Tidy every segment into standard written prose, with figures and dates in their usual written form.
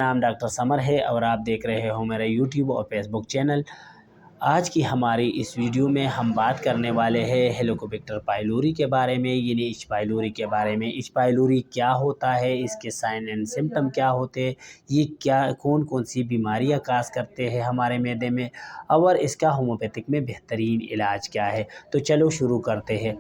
नाम doctor summer है और आप देख रहे हो मेरा यूट्यूब और फेसबुक चैनल। आज की हमारी इस वीडियो में हम बात करने वाले हैं हेलिकोबैक्टर पाइलोरी के बारे में, यानी एच पाइलोरी के बारे में। एच पाइलोरी क्या होता है, इसके साइन एंड सिम्टम क्या होते हैं, ये क्या कौन कौन सी बीमारियां काज करते हैं हमारे मैदे में, और इसका होम्योपैथिक में बेहतरीन इलाज क्या है। तो चलो शुरू करते हैं।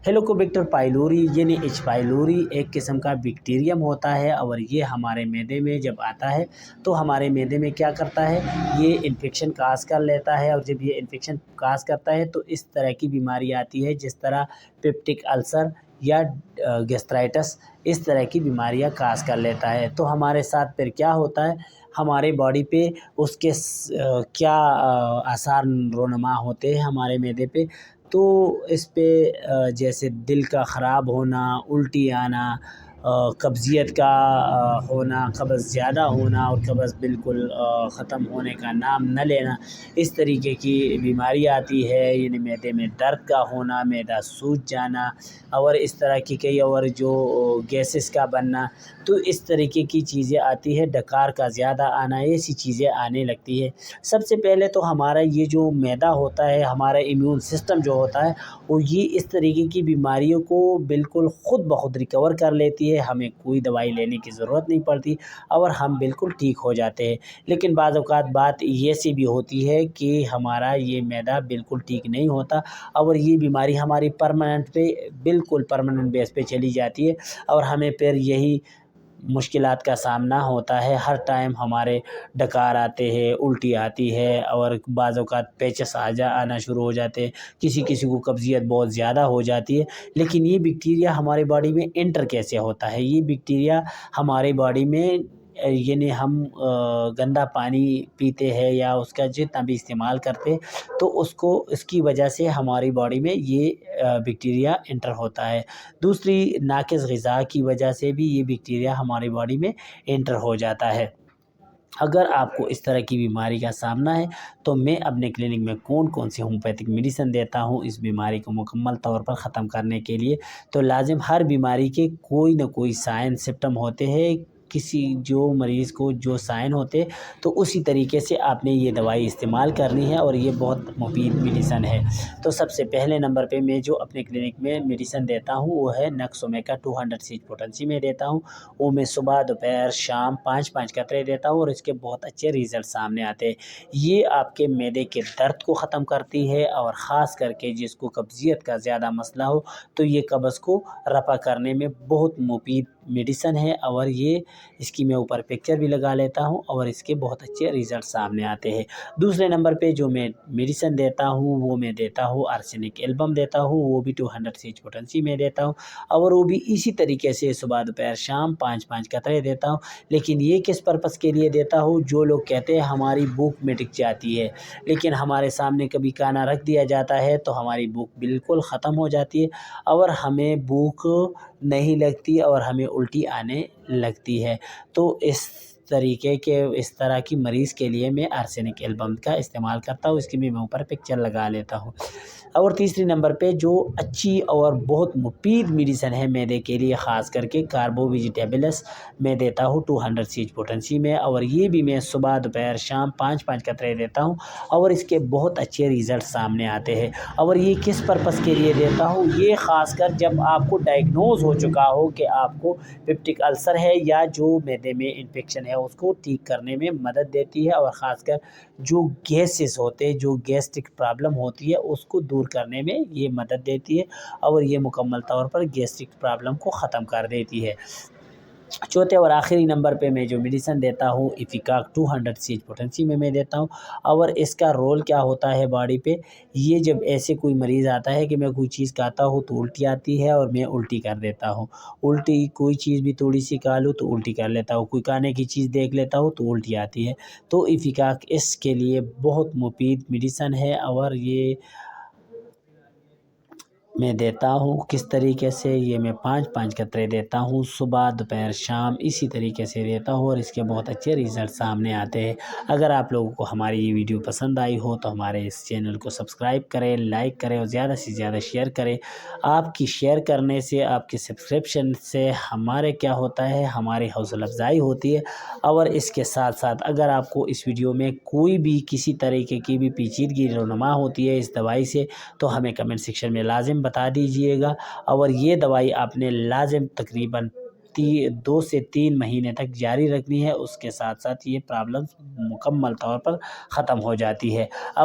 हेलिकोबैक्टर पाइलोरी यानी एच पाइलोरी एक किस्म का बैक्टीरियम होता है और ये हमारे मैदे में जब आता है तो हमारे मैदे में क्या करता है, ये इन्फेक्शन काज कर लेता है। और जब ये इन्फेक्शन काज करता है तो इस तरह की बीमारी आती है जिस तरह पेप्टिक अल्सर या गैस्ट्राइटिस, इस तरह की बीमारियां काज कर लेता है। तो हमारे साथ फिर क्या होता है, हमारे बॉडी पे उसके क्या आसार रोनमा होते हैं हमारे मैदे पे। तो इस पे जैसे दिल का ख़राब होना, उल्टी आना, कब्ज़ियत का होना, कब्ज़ ज़्यादा होना और कब्ज़ बिल्कुल ख़त्म होने का नाम न लेना, इस तरीके की बीमारी आती है। यानी मैदे में दर्द का होना, मैदा सूज जाना और इस तरह की कई और जो गैसेस का बनना, तो इस तरीके की चीज़ें आती है। डकार का ज़्यादा आना, ऐसी चीज़ें आने लगती है। सबसे पहले तो हमारा ये जो मैदा होता है, हमारा इम्यून सिस्टम जो होता है, वो ये इस तरीके की बीमारियों को बिल्कुल ख़ुद ब खुद रिकवर कर लेती है। हमें कोई दवाई लेने की ज़रूरत नहीं पड़ती और हम बिल्कुल ठीक हो जाते हैं। लेकिन बाज़ औक़ात बात ये सी भी होती है कि हमारा ये मैदा बिल्कुल ठीक नहीं होता और ये बीमारी हमारी बिल्कुल परमानेंट बेस पे चली जाती है और हमें फिर यही मुश्किलात का सामना होता है। हर टाइम हमारे डकार आते हैं, उल्टी आती है और बाज़ औक़ात पेचस आना शुरू हो जाते हैं। किसी किसी को कब्ज़ियत बहुत ज़्यादा हो जाती है। लेकिन ये बैक्टीरिया हमारी बॉडी में एंटर कैसे होता है, ये बैक्टीरिया हमारी बॉडी में यानी हम गंदा पानी पीते हैं या उसका जितना भी इस्तेमाल करते हैं तो उसको इसकी वजह से हमारी बॉडी में ये बैक्टीरिया एंटर होता है। दूसरी नाक़िस ग़िज़ा की वजह से भी ये बैक्टीरिया हमारी बॉडी में एंटर हो जाता है। अगर आपको इस तरह की बीमारी का सामना है तो मैं अपने क्लिनिक में कौन कौन सी होम्योपैथिक मेडिसिन देता हूँ इस बीमारी को मुकम्मल तौर पर ख़त्म करने के लिए। तो लाजिम हर बीमारी के कोई ना कोई साइन सिम्टम होते हैं, किसी जो मरीज़ को जो साइन होते तो उसी तरीके से आपने ये दवाई इस्तेमाल करनी है और ये बहुत मुफीद मेडिसिन है। तो सबसे पहले नंबर पे मैं जो अपने क्लिनिक में मेडिसिन देता हूँ वो है नक्सोमेका 200 सीज पोटेंसी में देता हूँ। वो मैं सुबह दोपहर शाम 5-5 कतरे देता हूँ और इसके बहुत अच्छे रिज़ल्ट सामने आते हैं। ये आपके मैदे के दर्द को ख़त्म करती है और ख़ास करके जिसको कब्ज़ियत का ज़्यादा मसला हो तो ये कब्ज़ को रफ़ा करने में बहुत मुफीद मेडिसिन है। और ये इसकी मैं ऊपर पिक्चर भी लगा लेता हूँ और इसके बहुत अच्छे रिज़ल्ट सामने आते हैं। दूसरे नंबर पे जो मैं मेडिसिन देता हूँ वो मैं देता हूँ आर्सेनिक एल्बम देता हूँ, वो भी 200 सीज पोटेंसी में देता हूँ और वो भी इसी तरीके से सुबह दोपहर शाम 5-5 कतरे देता हूँ। लेकिन ये किस पर्पज़ के लिए देता हूँ, जो लोग कहते हैं हमारी भूख मिट जाती है, लेकिन हमारे सामने कभी खाना रख दिया जाता है तो हमारी भूख बिल्कुल ख़त्म हो जाती है और हमें भूख नहीं लगती और हमें उल्टी आने लगती है। तो इस तरह की मरीज़ के लिए मैं आर्सेनिक एल्बम का इस्तेमाल करता हूँ, इसकी भी मैं ऊपर पिक्चर लगा लेता हूँ। और तीसरी नंबर पे जो अच्छी और बहुत मुफीद मेडिसिन है मैदे के लिए, ख़ास करके कार्बो वेजिटेबल्स मैं देता हूँ 200 सीज पोटेंसी में और ये भी मैं सुबह दोपहर शाम 5-5 कतरे देता हूँ और इसके बहुत अच्छे रिज़ल्ट सामने आते हैं। और ये किस पर्पज़ के लिए देता हूँ, ये ख़ासकर जब आपको डायग्नोज़ हो चुका हो कि आपको पेप्टिक अल्सर है या जो मैदे में इन्फेक्शन है उसको ठीक करने में मदद देती है। और ख़ासकर जो गैसेस होते हैं, जो गैस्ट्रिक प्रॉब्लम होती है उसको दूर करने में ये मदद देती है और ये मुकम्मल तौर पर गैस्ट्रिक प्रॉब्लम को ख़त्म कर देती है। चौथे और आखिरी नंबर पे मैं जो मेडिसिन देता हूँ इफ़िकाक 200 सीज पोटेंसी में मैं देता हूँ। और इसका रोल क्या होता है बॉडी पे, ये जब ऐसे कोई मरीज़ आता है कि मैं कोई चीज़ खाता हूँ तो उल्टी आती है और मैं उल्टी कर देता हूँ, उल्टी कोई चीज़ भी थोड़ी सी खा लूँ तो उल्टी कर लेता हूँ, कोई खाने की चीज़ देख लेता हूँ तो उल्टी आती है, तो इफ़िकाक इसके लिए बहुत मुफीद मेडिसिन है। और ये میں دیتا ہوں کس طریقے سے، یہ میں 5 قطرے دیتا ہوں صبح دوپہر شام، اسی طریقے سے دیتا ہوں اور اس کے بہت اچھے ریزلٹ سامنے آتے ہیں۔ اگر آپ لوگوں کو ہماری یہ ویڈیو پسند آئی ہو تو ہمارے اس چینل کو سبسکرائب کریں، لائک کریں اور زیادہ سے زیادہ شیئر کریں۔ آپ کی شیئر کرنے سے، آپ کی سبسکرپشن سے ہمارے کیا ہوتا ہے، ہماری حوصلہ افزائی ہوتی ہے۔ اور اس کے ساتھ ساتھ اگر آپ کو اس ویڈیو میں کوئی بھی کسی طریقے کی بھی پیچیدگی رونما ہوتی ہے اس دوائی سے تو ہمیں کمنٹ سیکشن میں لازم بتا دیجئے گا۔ اور یہ دوائی آپ نے لازم تقریباً 2 سے 3 مہینے تک جاری رکھنی ہے، اس کے ساتھ ساتھ یہ پرابلم مکمل طور پر ختم ہو جاتی ہے۔